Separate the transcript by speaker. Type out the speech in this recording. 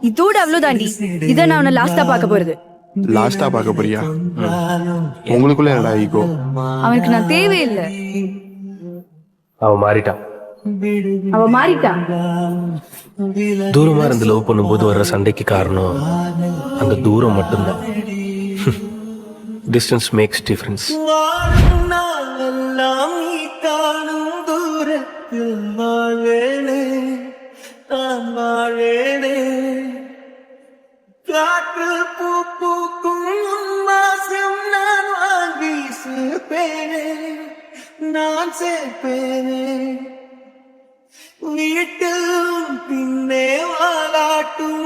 Speaker 1: இதோட அவ்வளவுதாண்டி. இத நான் உன்னை லாஸ்டா பார்க்க போறது.
Speaker 2: லாஸ்டா பார்க்க போறியா? உங்களுக்குள்ள என்னடா ஈகோ?
Speaker 1: அவனுக்கு நான் தேவையில்லை.
Speaker 3: அவன் மாறிட்டான்.
Speaker 1: அவ மாறிட்டா.
Speaker 3: தூரமா இருந்து லவ் பண்ணும்போது வர்ற சண்டைக்கு காரணம் அந்த தூரம் மட்டும்தான். Distance max difference.
Speaker 4: காற்று பூ பூக்கும் மாசம் நான் வாங்கி சேர்ப்பேனே, நான் சேர்ப்பேனே. வீட்டில் பின்னே வாலாட்டும்